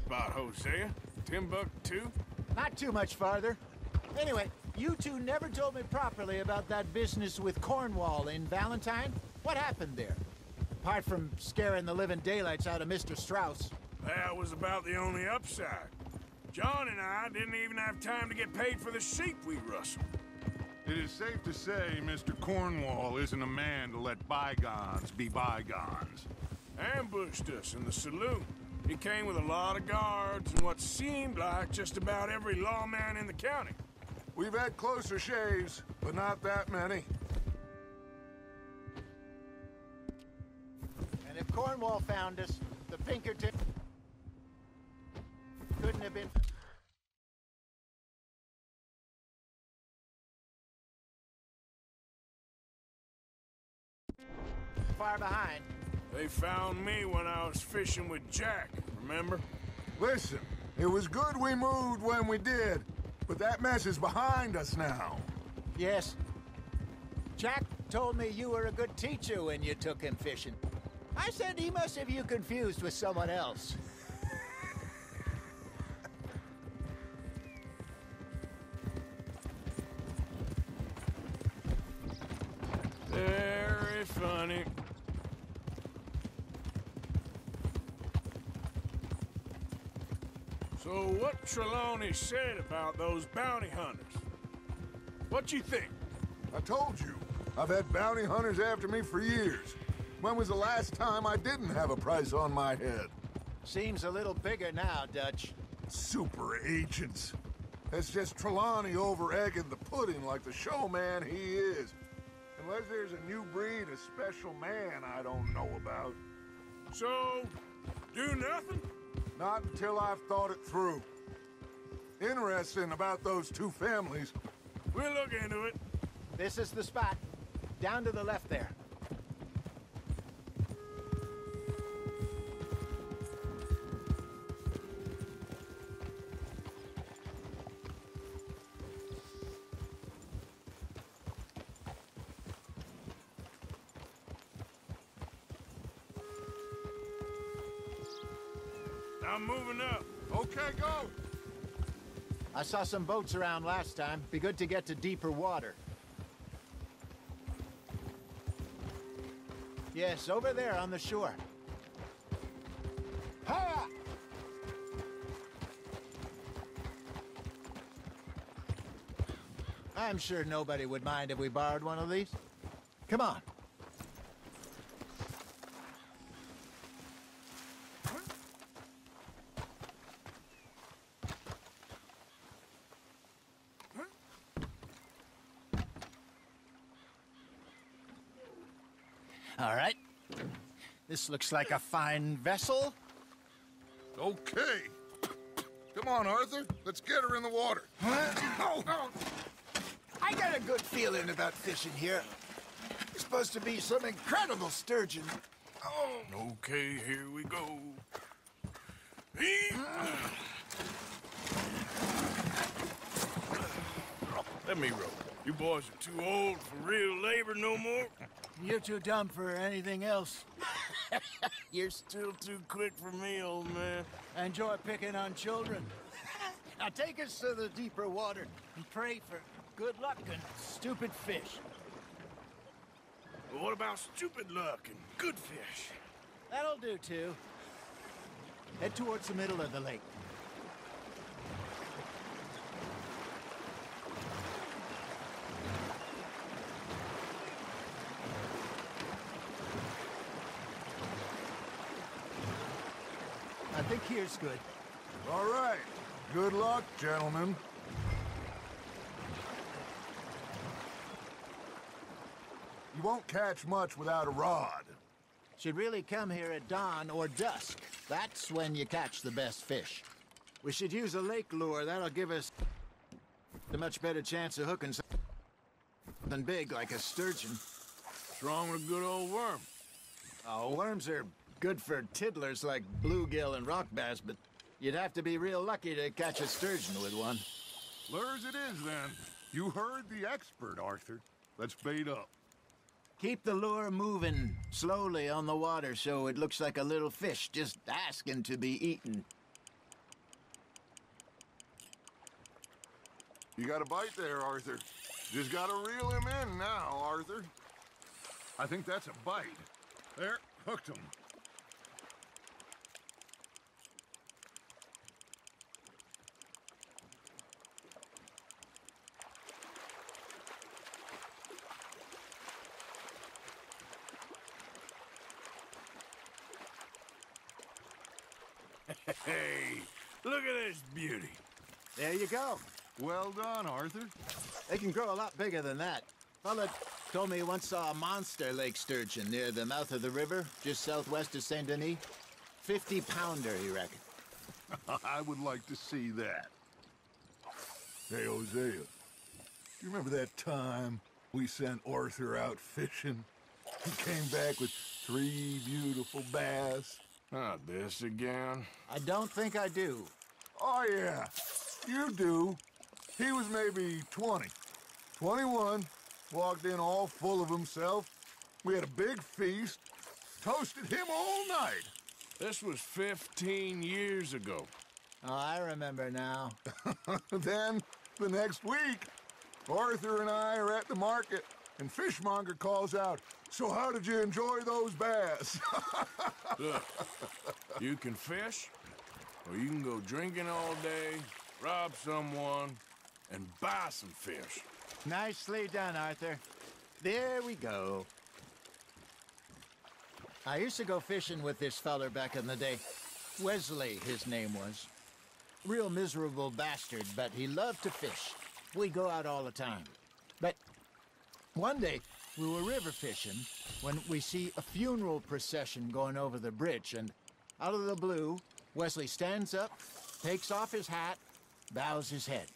spot, Hosea? Timbuktu? Not too much farther. Anyway, you two never told me properly about that business with Cornwall in Valentine. What happened there? Apart from scaring the living daylights out of Mr. Strauss. That was about the only upside. John and I didn't even have time to get paid for the sheep we rustled. It is safe to say Mr. Cornwall isn't a man to let bygones be bygones. Ambushed us in the saloon. He came with a lot of guards and what seemed like just about every lawman in the county. We've had closer shaves, but not that many. And if Cornwall found us, the Pinkerton couldn't have been far behind. They found me when I was fishing with Jack, remember? Listen, it was good we moved when we did, but that mess is behind us now. Yes. Jack told me you were a good teacher when you took him fishing. I said he must have you confused with someone else. Very funny. So what Trelawney said about those bounty hunters? What you think? I told you, I've had bounty hunters after me for years. When was the last time I didn't have a price on my head? Seems a little bigger now, Dutch. Super agents. That's just Trelawney over-egging the pudding like the showman he is. Unless there's a new breed, a special man I don't know about. So, do nothing? Not until I've thought it through. Interesting about those two families. We'll look into it. This is the spot. Down to the left there. I'm moving up. Okay, go! I saw some boats around last time. Be good to get to deeper water. Yes, over there on the shore. Ha! I'm sure nobody would mind if we borrowed one of these. Come on. All right. This looks like a fine vessel. Okay. Come on, Arthur. Let's get her in the water. Oh. I got a good feeling about fishing here. It's supposed to be some incredible sturgeon. Oh. Okay, here we go. Let me row. You boys are too old for real labor no more. You're too dumb for anything else. You're still too quick for me, old man. I enjoy picking on children. Now take us to the deeper water and pray for good luck and stupid fish. But what about stupid luck and good fish? That'll do, too. Head towards the middle of the lake. I think here's good. All right. Good luck, gentlemen. You won't catch much without a rod. Should really come here at dawn or dusk. That's when you catch the best fish. We should use a lake lure. That'll give us a much better chance of hooking something big like a sturgeon. What's wrong with a good old worm? Oh, worms are good for tiddlers like bluegill and rock bass, but you'd have to be real lucky to catch a sturgeon with one. Lures it is, then. You heard the expert, Arthur. Let's bait up. Keep the lure moving slowly on the water so it looks like a little fish just asking to be eaten. You got a bite there, Arthur. Just gotta reel him in now, Arthur. I think that's a bite. There, hooked him. Hey, look at this beauty. There you go. Well done, Arthur. They can grow a lot bigger than that. Fella told me he once saw a monster lake sturgeon near the mouth of the river, just southwest of Saint Denis. 50-pounder, he reckoned. I would like to see that. Hey, Hosea, you remember that time we sent Arthur out fishing? He came back with 3 beautiful bass. Not this again. I don't think I do. Oh, yeah, you do. He was maybe 20, 21, walked in all full of himself. We had a big feast, toasted him all night. This was 15 years ago. Oh, I remember now. Then, the next week, Arthur and I are at the market, and Fishmonger calls out, "So how did you enjoy those bass?" Look, you can fish, or you can go drinking all day, rob someone, and buy some fish. Nicely done, Arthur. There we go. I used to go fishing with this feller back in the day. Wesley, his name was. Real miserable bastard, but he loved to fish. We go out all the time. But one day, we were river fishing when we see a funeral procession going over the bridge, and out of the blue, Wesley stands up, takes off his hat, bows his head.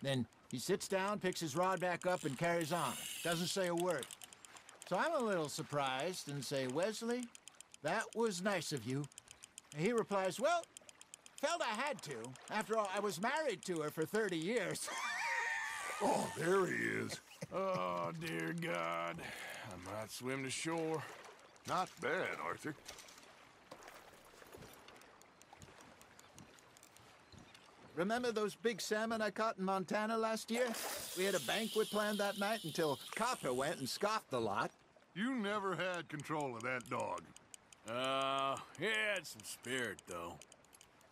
Then he sits down, picks his rod back up, and carries on. Doesn't say a word. So I'm a little surprised and say, "Wesley, that was nice of you." And he replies, "Well, felt I had to. After all, I was married to her for 30 years. Oh, there he is. Oh, dear God. I might swim to shore. Not bad, Arthur. Remember those big salmon I caught in Montana last year? We had a banquet planned that night until Copper went and scoffed the lot. You never had control of that dog. He had some spirit, though.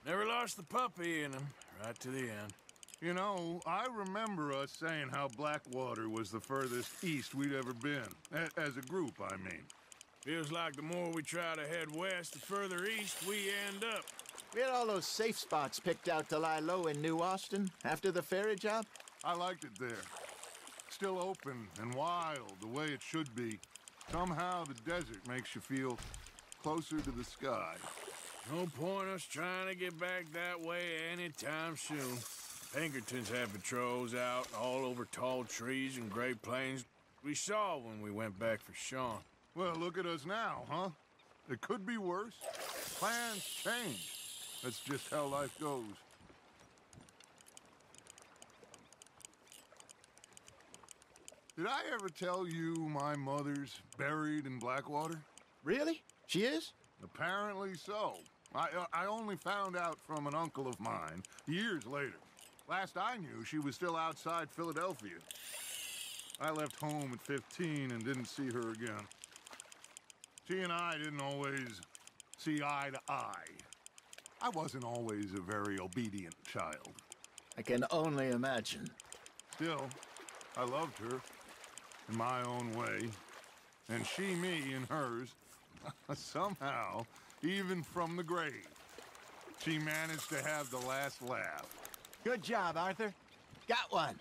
Never lost the puppy in him, right to the end. You know, I remember us saying how Blackwater was the furthest east we'd ever been. As a group, I mean. Feels like the more we try to head west, the further east we end up. We had all those safe spots picked out to lie low in New Austin after the ferry job. I liked it there. Still open and wild, the way it should be. Somehow the desert makes you feel closer to the sky. No point us trying to get back that way anytime soon. Pinkertons had patrols out all over tall trees and Great Plains. We saw when we went back for Sean. Well, look at us now, huh? It could be worse. Plans change. That's just how life goes. Did I ever tell you my mother's buried in Blackwater? Really? She is? Apparently so. I only found out from an uncle of mine years later. Last I knew, she was still outside Philadelphia. I left home at 15 and didn't see her again. She and I didn't always see eye to eye. I wasn't always a very obedient child. I can only imagine. Still, I loved her in my own way, and she me in hers. Somehow, even from the grave, she managed to have the last laugh. Good job, Arthur. Got one.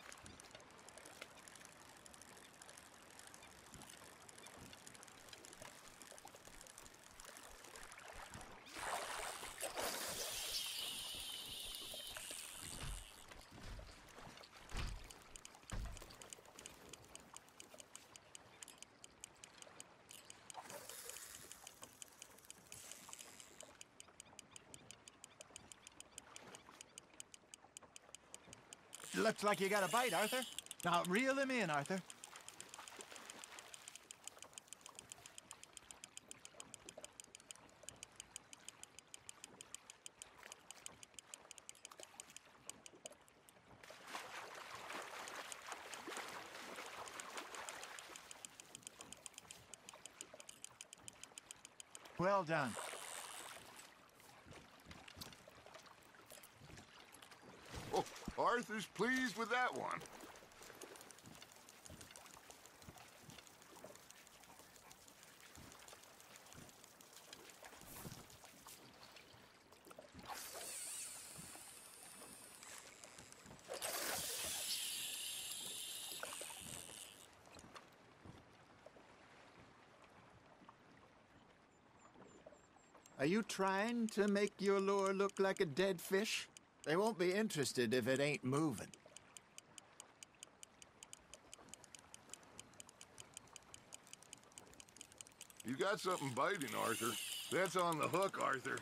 Looks like you got a bite, Arthur. Now, reel him in, Arthur. Well done. Oh, Arthur's pleased with that one. Are you trying to make your lure look like a dead fish? They won't be interested if it ain't moving. You got something biting, Arthur. That's on the hook, Arthur.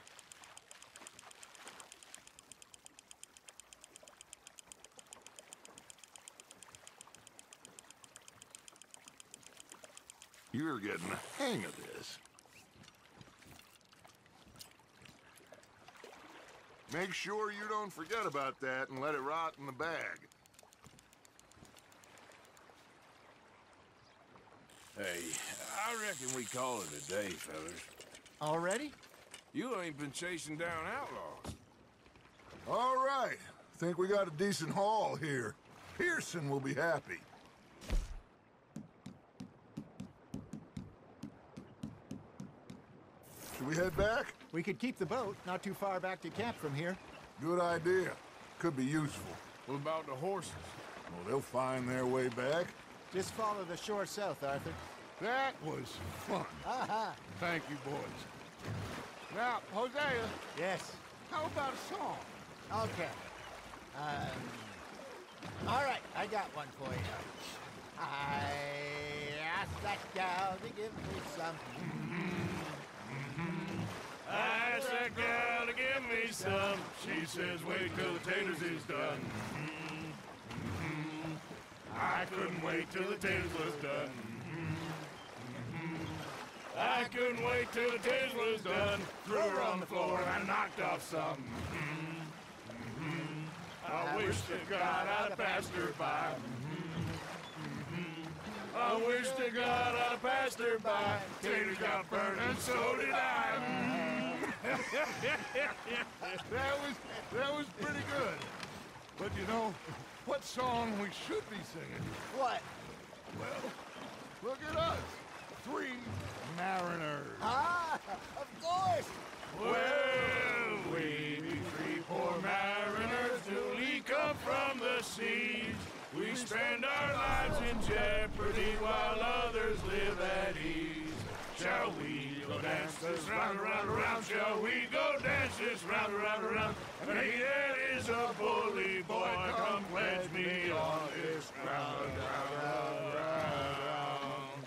You're getting the hang of this. Make sure you don't forget about that and let it rot in the bag. Hey, I reckon we call it a day, fellas. Already? You ain't been chasing down outlaws. All right. Think we got a decent haul here. Pearson will be happy. Should we head back? We could keep the boat not too far back to camp from here. Good idea. Could be useful. What about the horses? Well, they'll find their way back. Just follow the shore south, Arthur. That was fun. Aha! Thank you, boys. Now, Hosea, Yes. how about a song? Okay. All right, I got one for you. I asked that gal to give me some. I asked that gal to give me some. She says, wait till the taters is done. I couldn't wait till the taters was done. I couldn't wait till the taters was done. Threw her on the floor and I knocked off some. I wish to God I'd have passed her by. I wish to God I'd have passed her by. Taters got burned and so did I. That was pretty good. But you know, what song we should be singing? What? Well, look at us. 3 mariners. Ah, of course. Well, we be 3 poor mariners newly come from the seas. We spend our lives in jeopardy while others live at ease. Shall we go dance this round, around, around? Shall we go dance this round, around, around? And he that is a bully boy, come pledge me on this ground, ground, ground.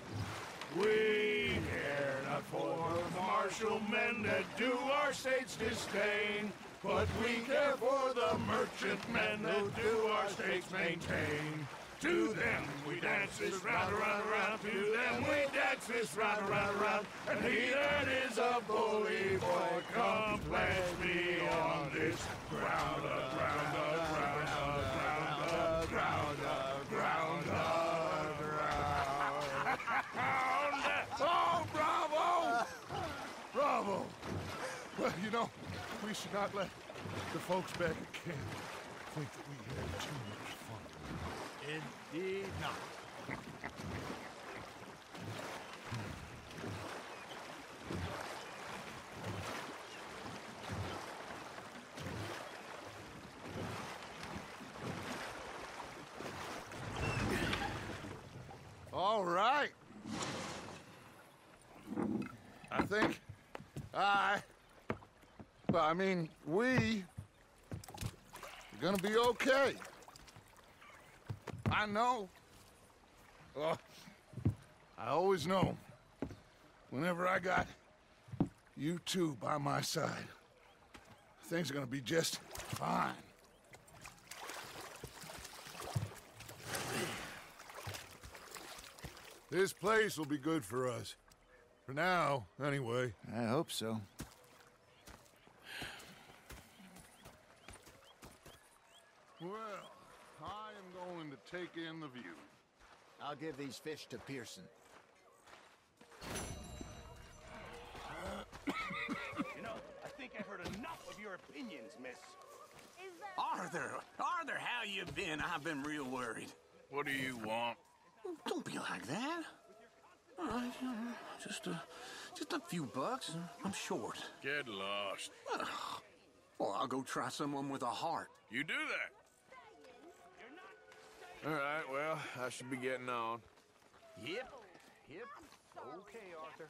We care not for the martial men that do our state's disdain, but we care for the merchant men that do our states maintain. To them we dance this round, around, around. To them we dance this round, around, around. And he that is a bully boy, come pledge me on this ground, ground, ground, ground, ground, ground, ground. Oh, bravo! Bravo! Well, you know, we should not let the folks back at camp think that we had too much fun. Indeed not. All right. I think we are gonna be okay. I know. I always know. Whenever I got you two by my side, things are gonna be just fine. This place will be good for us. For now, anyway. I hope so. Well, I am going to take in the view. I'll give these fish to Pearson. enough of your opinions, miss. Arthur, how you been? I've been real worried. What do you want? Don't be like that. All right, just a few bucks. I'm short. Get lost. Well, I'll go try someone with a heart. You do that. All right, well, I should be getting on. Yep. Okay, Arthur.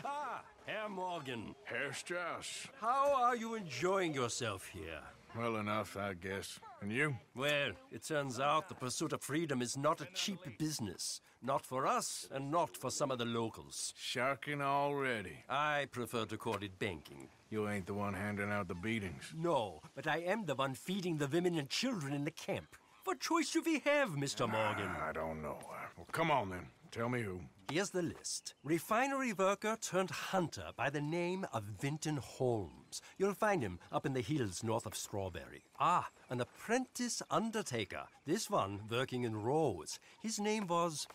Ah, Herr Morgan. Herr Strauss. How are you enjoying yourself here? Well enough, I guess. And you? Well, it turns out the pursuit of freedom is not a cheap business. Not for us, and not for some of the locals. Sharking already. I prefer to call it banking. You ain't the one handing out the beatings. No, but I am the one feeding the women and children in the camp. What choice do we have, Mr. Morgan? I don't know. Well, come on then. Tell me who. Here's the list. Refinery worker turned hunter by the name of Vinton Holmes. You'll find him up in the hills north of Strawberry. Ah, an apprentice undertaker. This one working in Rhodes. His name was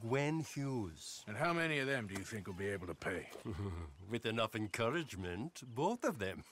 Gwen Hughes. And how many of them do you think will be able to pay? With enough encouragement, both of them.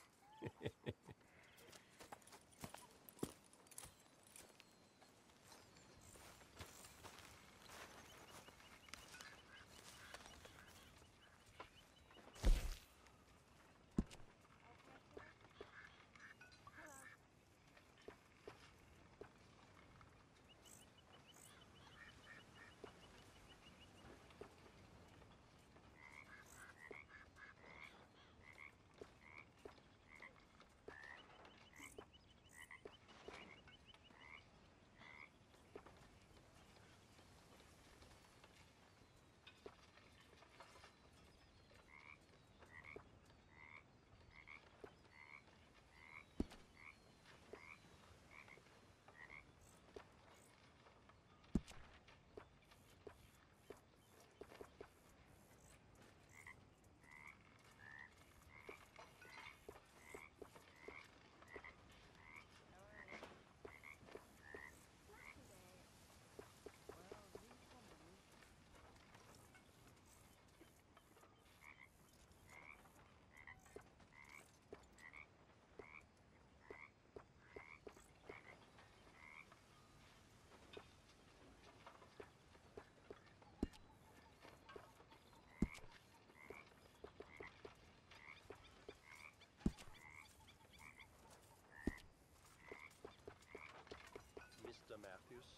Mr. Matthews.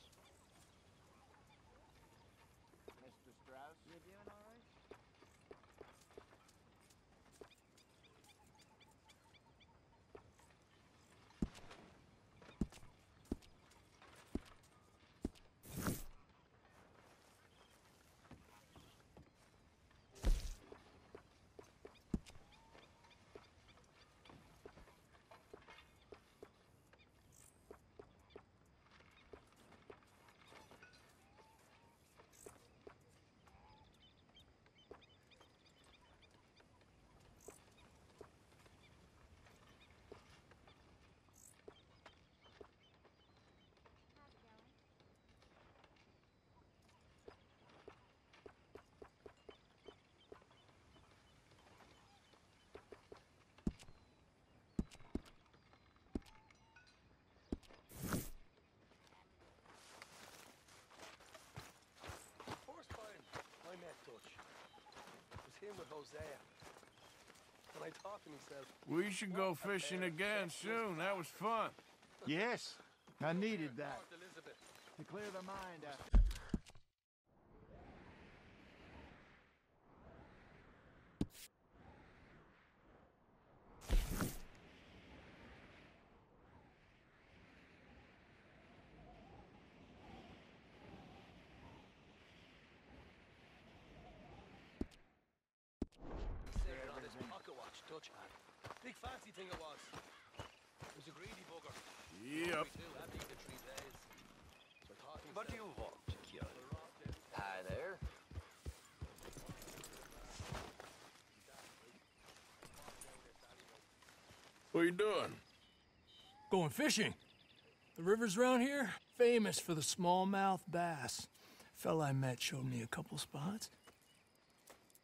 Mr. Strauss? You doing all right? In with Hosea. And I thought to myself, We should go fishing again soon. That was fun. Yes, I needed that Aunt Elizabeth. to clear the mind after. Saving on his pocket watch, Dutch. Big fancy thing it was. It was a greedy bugger. Yep. We still had to eat the 3 days. So I thought to What do myself, you want, Kieran? Hi there. What are you doing? Going fishing. The rivers around here, famous for the smallmouth bass. Fella I met showed me a couple spots.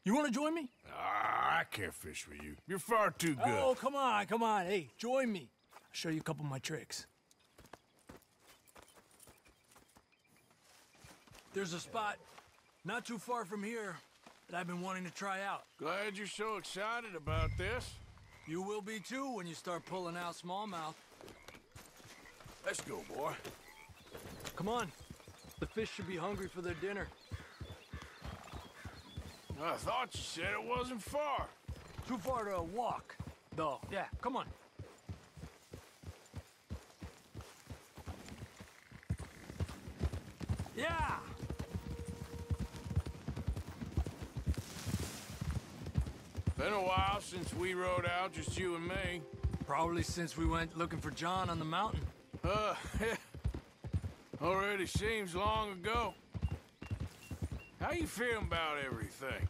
You want to join me? Ah, I can't fish with you. You're far too good. Oh, come on, come on. Hey, join me. I'll show you a couple of my tricks. There's a spot not too far from here that I've been wanting to try out. Glad you're so excited about this. You will be too when you start pulling out smallmouth. Let's go, boy. Come on. The fish should be hungry for their dinner. I thought you said it wasn't far. Too far to walk, though. Yeah, come on. Yeah! Been a while since we rode out, just you and me. Probably since we went looking for John on the mountain. Already seems long ago. How you feeling about everything?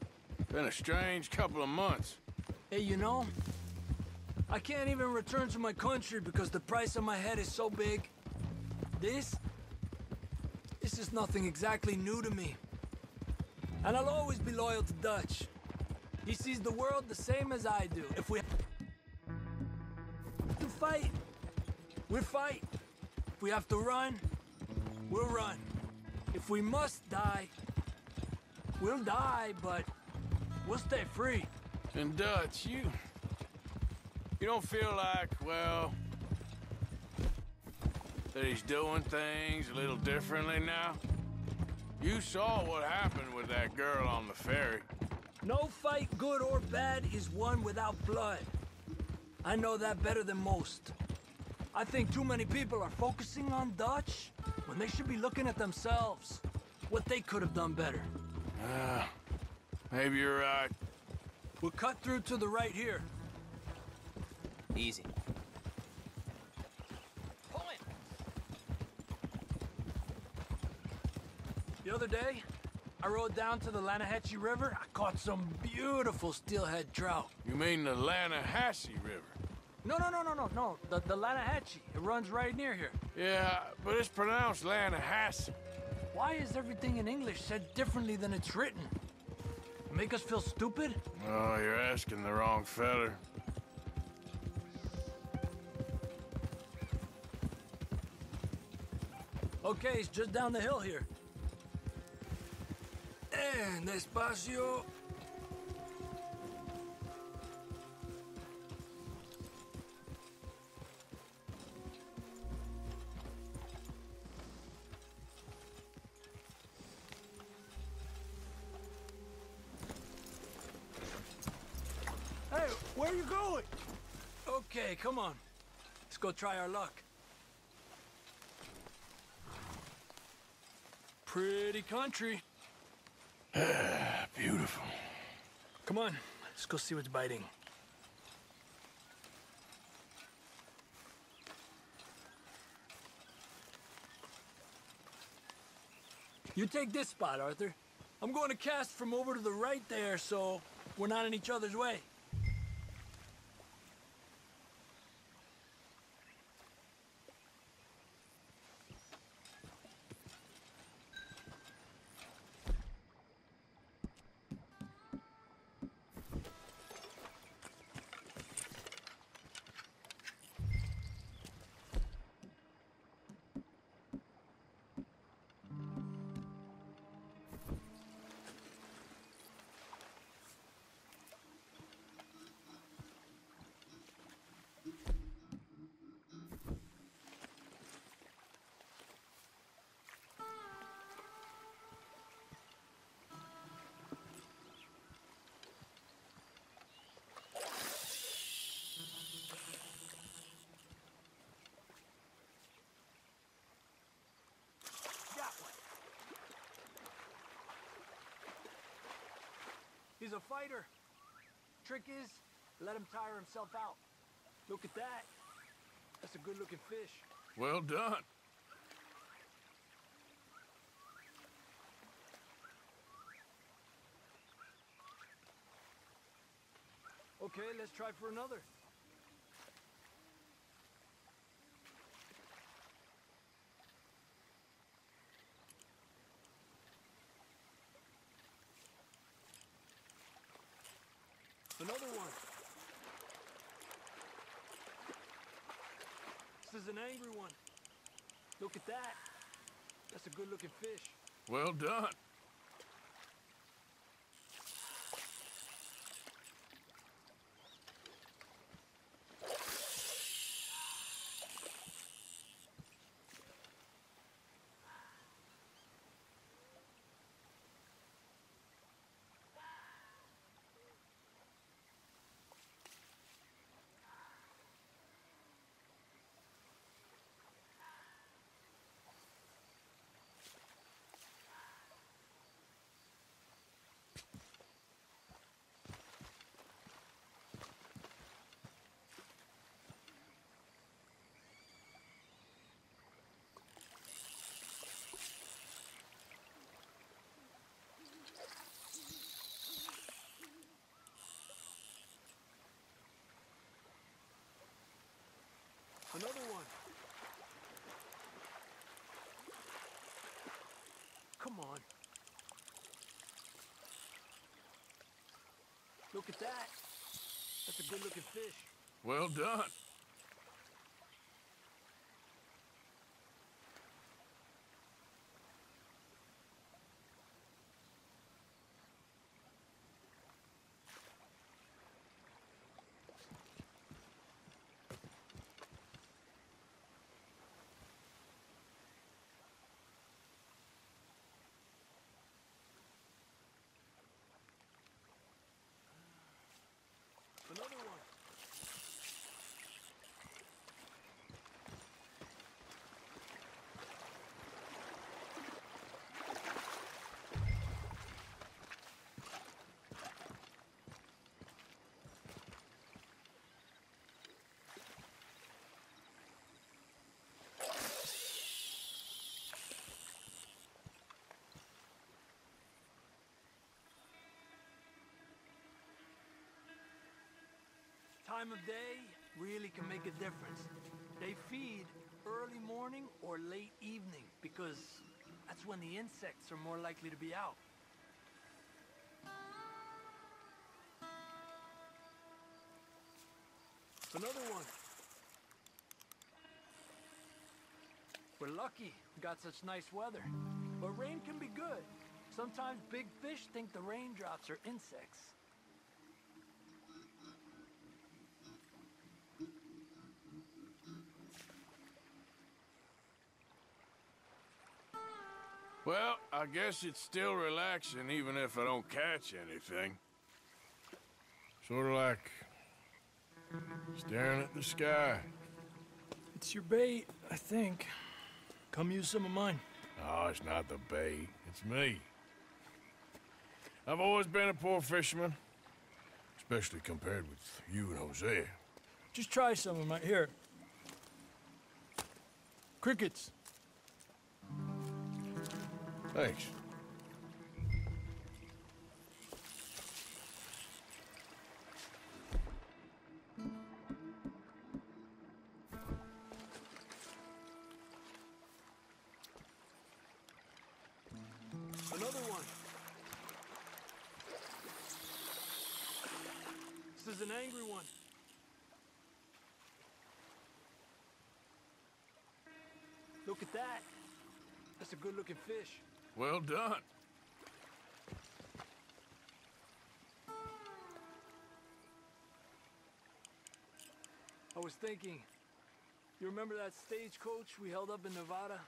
Been a strange couple of months. Hey, you know, I can't even return to my country because the price on my head is so big. This is nothing exactly new to me. And I'll always be loyal to Dutch. He sees the world the same as I do. If we have to fight, we'll fight. If we have to run, we'll run. If we must die, we'll die, but we'll stay free. And Dutch, you don't feel like, well, that he's doing things a little differently now? You saw what happened with that girl on the ferry. No fight, good or bad, is won without blood. I know that better than most. I think too many people are focusing on Dutch when they should be looking at themselves, what they could have done better. Maybe you're right. We'll cut through to the right here. Easy. The other day, I rode down to the Lanahatchee River. I caught some beautiful steelhead trout. You mean the Lanahassee River? No. The Lanahatchee. It runs right near here. Yeah, but it's pronounced Lanahassee. Why is everything in English said differently than it's written? Make us feel stupid? Oh, you're asking the wrong feller. Okay, it's just down the hill here. And despacio. Hey, where are you going? Okay, come on. Let's go try our luck. Pretty country. Beautiful. Come on, let's go see what's biting. You take this spot, Arthur. I'm going to cast from over to the right there, so we're not in each other's way. He's a fighter. Trick is, let him tire himself out. Look at that. That's a good-looking fish. Well done. Okay, let's try for another. Another one. This is an angry one. Look at that. That's a good-looking fish. Well done. Another one. Come on. Look at that. That's a good-looking fish. Well done. Another one. Time of day really can make a difference. They feed early morning or late evening because that's when the insects are more likely to be out. Another one. We're lucky we got such nice weather. But rain can be good. Sometimes big fish think the raindrops are insects. Well, I guess it's still relaxing even if I don't catch anything. Sort of like staring at the sky. It's your bait, I think. Come use some of mine. No, it's not the bait. It's me. I've always been a poor fisherman, especially compared with you and Hosea. Just try some of mine. Here. Crickets. Thanks. Another one. This is an angry one. Look at that. That's a good-looking fish. Well done. I was thinking, you remember that stagecoach we held up in Nevada?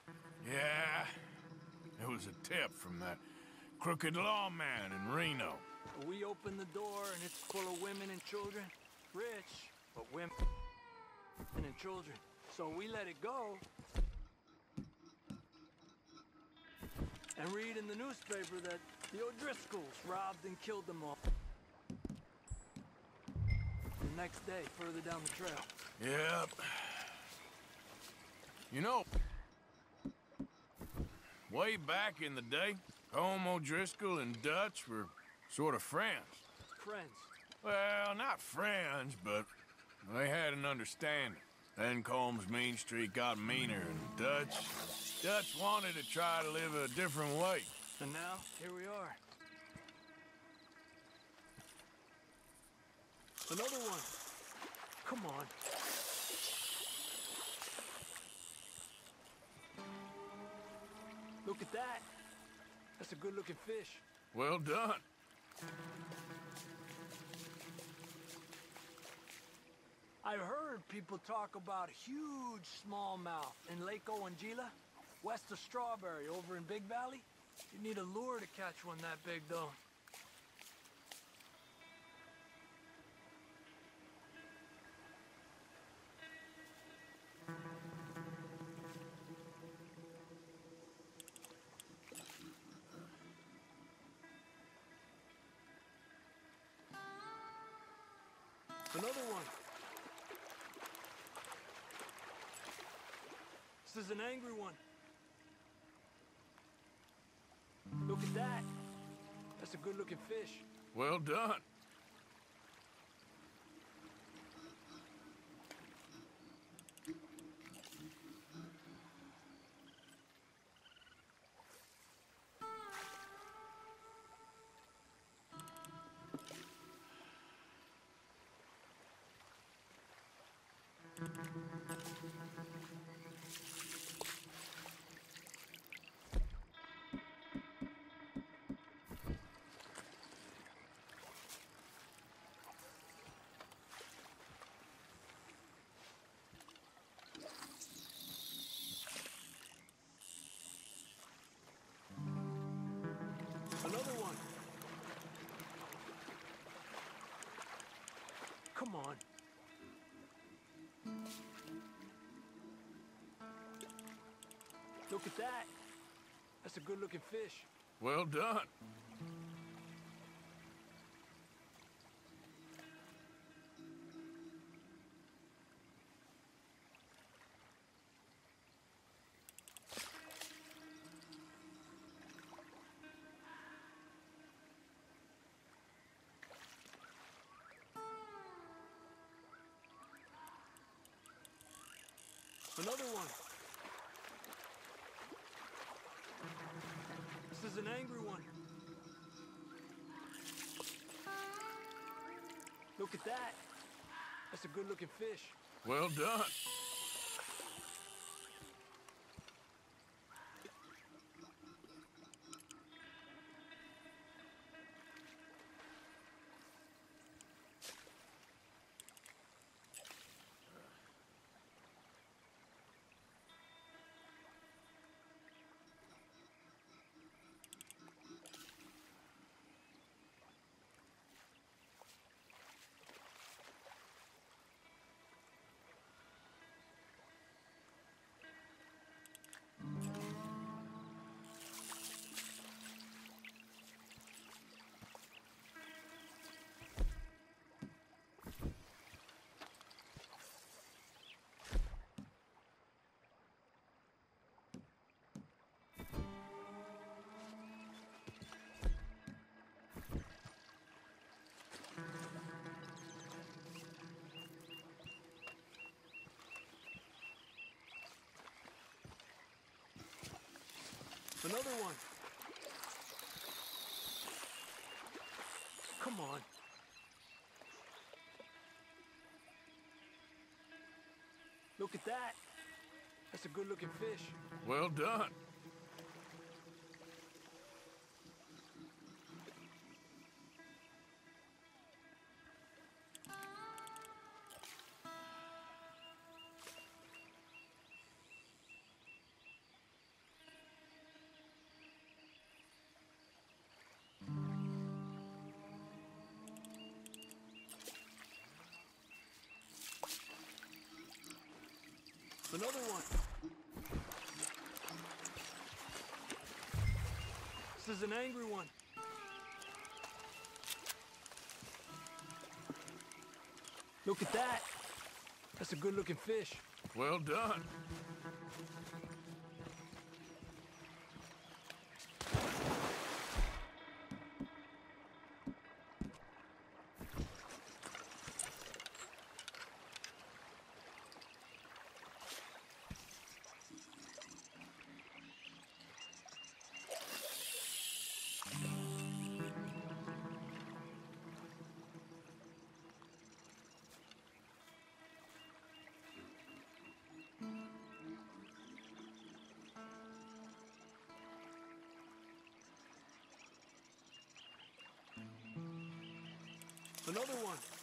Yeah. It was a tip from that crooked lawman in Reno. We opened the door and it's full of women and children. Rich, but women and children. So we let it go. And read in the newspaper that the O'Driscolls robbed and killed them all. The next day, further down the trail. Yep. You know, way back in the day, Home O'Driscoll and Dutch were sort of friends. Friends. Well, not friends, but they had an understanding. Then Combs' Mean Street got meaner, and Dutch wanted to try to live a different way. And now, here we are. Another one. Come on. Look at that. That's a good-looking fish. Well done. I've heard people talk about huge smallmouth in Lake Owanjila, west of Strawberry, over in Big Valley. You need a lure to catch one that big, though. Another one. This is an angry one. Look at that. That's a good-looking fish. Well done. Another one. Come on. Look at that. That's a good-looking fish. Well done. Another one. This is an angry one. Look at that. That's a good-looking fish. Well done. Another one. Come on. Look at that. That's a good-looking fish. Well done. Another one. This is an angry one. Look at that. That's a good-looking fish. Well done. Another one.